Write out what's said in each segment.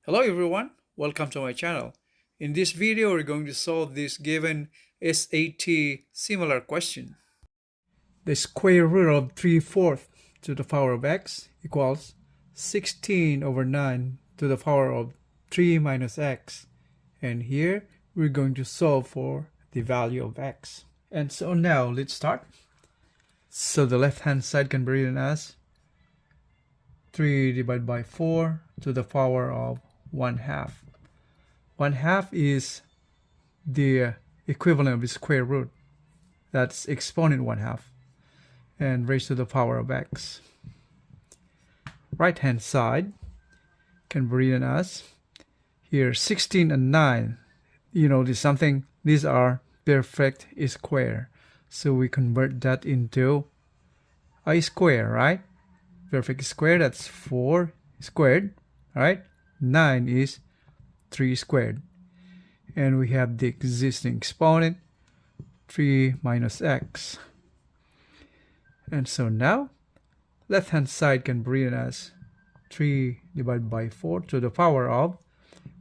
Hello everyone, welcome to my channel. In this video, we're going to solve this given SAT similar question. The square root of 3/4 to the power of x equals 16 over 9 to the power of 3 minus x. And here, we're going to solve for the value of x. And so now, let's start. So the left-hand side can be written as 3 divided by 4 to the power of 1/2. 1/2 is the equivalent of the square root. That's exponent 1/2 and raised to the power of x. Right hand side can be written as here 16 and 9. You know, this something, these are perfect square. So we convert that into a square, right? Perfect square, that's 4 squared, right? 9 is 3 squared. And we have the existing exponent, 3 minus x. And so now, left-hand side can be written as 3 divided by 4 to the power of,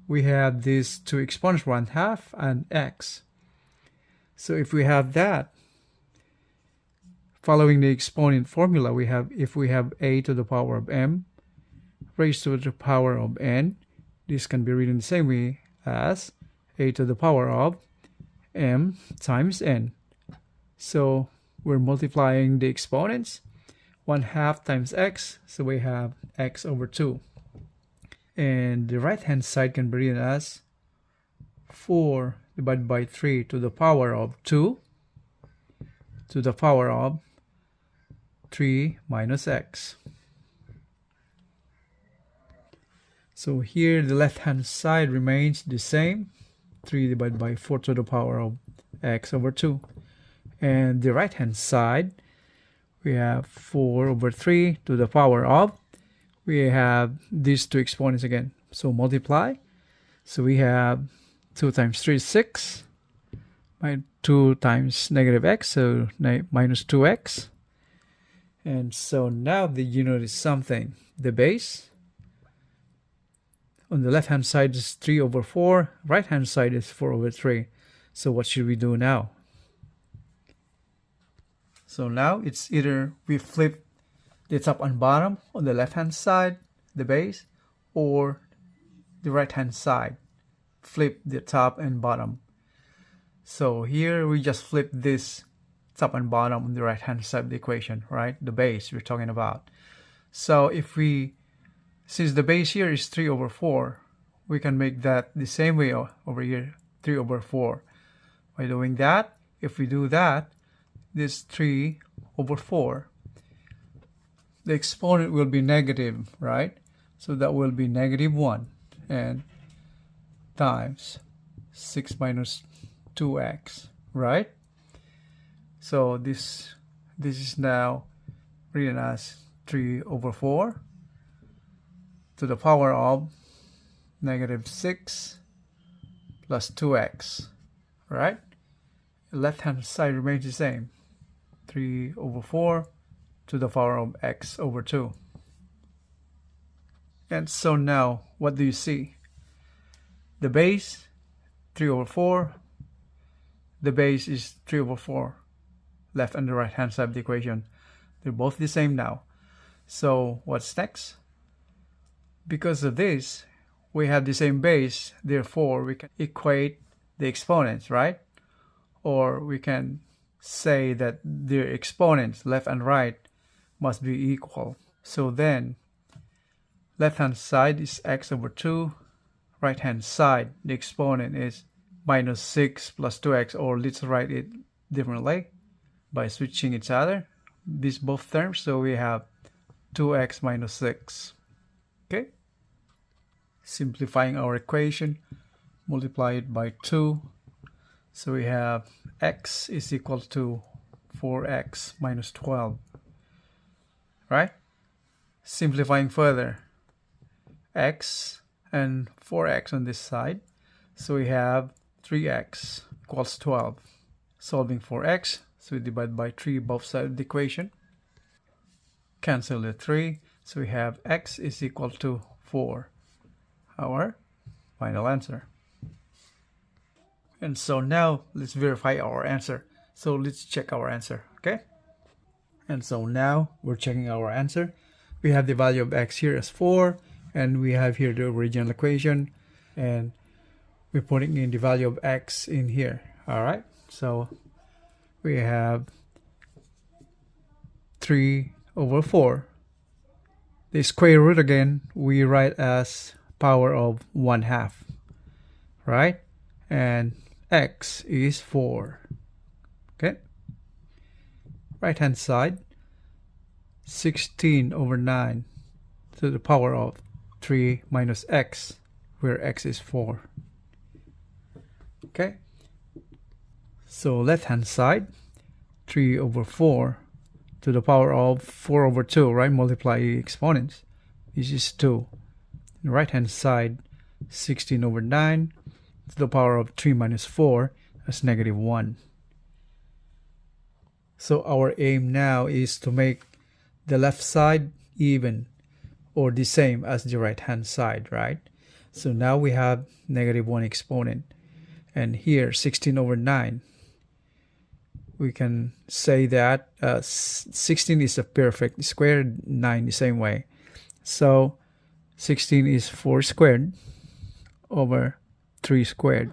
we have these two exponents, 1/2 and x. So if we have that, following the exponent formula, we have, if we have a to the power of m raised to the power of n, this can be written the same way as a to the power of m times n. So we're multiplying the exponents, 1/2 times x, so we have x over 2. And the right hand side can be written as 4 divided by 3 to the power of 2 to the power of 3 minus x. So here the left hand side remains the same, 3 divided by 4 to the power of x over 2. And the right hand side, we have 4 over 3 to the power of, we have these two exponents again. So multiply. So we have 2 times 3 is 6. 2 times negative x, so minus 2x. And so now the unit is something. The base on the left hand side is 3 over 4. Right hand side is 4 over 3. So what should we do now? So now it's either we flip the top and bottom on the left hand side, the base, or the right hand side, flip the top and bottom. So here we just flip this top and bottom on the right hand side of the equation, right? The base we're talking about. So if we, since the base here is 3 over 4, we can make that the same way over here, 3 over 4. By doing that, if we do that, this 3 over 4, the exponent will be negative, right? So that will be negative 1 and times 6 minus 2x, right? So this is now written as 3 over 4 to the power of negative 6 plus 2x, right? The left-hand side remains the same, 3 over 4 to the power of x over 2. And so now, what do you see? The base, 3 over 4. The base is 3 over 4. Left and the right hand side of the equation. They're both the same now. So what's next? Because of this, we have the same base, therefore we can equate the exponents, right? Or we can say that their exponents, left and right, must be equal. So then, left hand side is x over 2. Right hand side, the exponent is minus 6 plus 2x, or let's write it differently by switching each other, these both terms. So we have 2x minus 6. Okay? Simplifying our equation, multiply it by 2. So we have x is equal to 4x minus 12. Right? Simplifying further, x and 4x on this side. So we have 3x equals 12. Solving for x, so we divide by 3 both sides of the equation. Cancel the 3, so we have x is equal to 4. our final answer. And so now let's verify our answer. So let's check our answer, okay? And so now we're checking our answer. We have the value of x here as 4, and we have here the original equation, and we're putting in the value of x in here. All right, so we have 3/4. The square root again we write as power of 1/2, right? And x is 4. Okay, right hand side, 16/9 to the power of 3 minus x, where x is 4. Okay, so left hand side, 3/4 to the power of 4/2, right? Multiply exponents. This is 2. Right hand side, 16/9 to the power of 3 minus 4, that's -1. So our aim now is to make the left side even or the same as the right hand side, right? So now we have -1 exponent, and here 16/9. We can say that 16 is a perfect square, 9 the same way. So 16 is 4 squared over 3 squared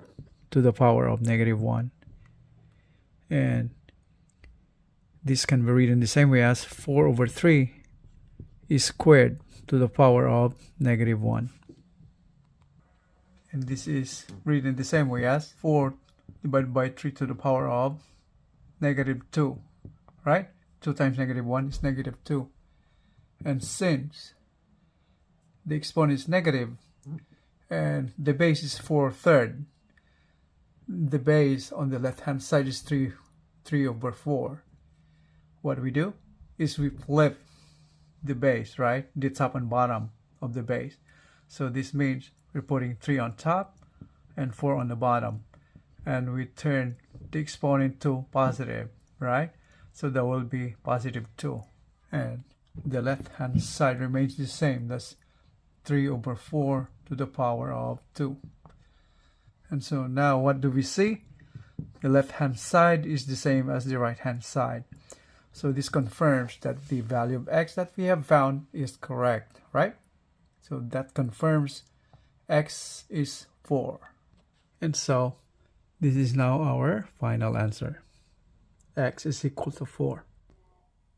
to the power of -1. And this can be written the same way as 4/3 is squared to the power of -1. And this is written the same way as 4 divided by 3 to the power of -2, right? 2 times -1 is -2. And since the exponent is negative and the base is 4/3, the base on the left hand side is 3/4. What we do is we flip the base, right? The top and bottom of the base. So this means we're putting 3 on top and 4 on the bottom. And we turn the exponent to positive, right? So that will be +2. And the left hand side remains the same. That's 3/4 to the power of 2. And so now what do we see? The left hand side is the same as the right hand side. So this confirms that the value of x that we have found is correct, right? So that confirms x is 4. And so this is now our final answer. X is equal to 4.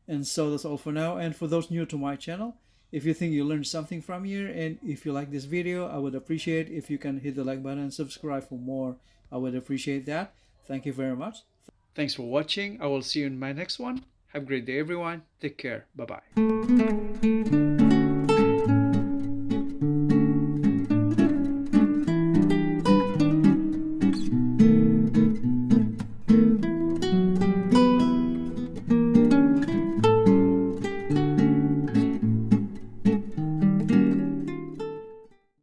And so that's all for now. And for those new to my channel, if you think you learned something from here, and if you like this video, I would appreciate if you can hit the like button and subscribe for more. I would appreciate that. Thank you very much. Thanks for watching. I will see you in my next one. Have a great day, everyone. Take care. Bye-bye.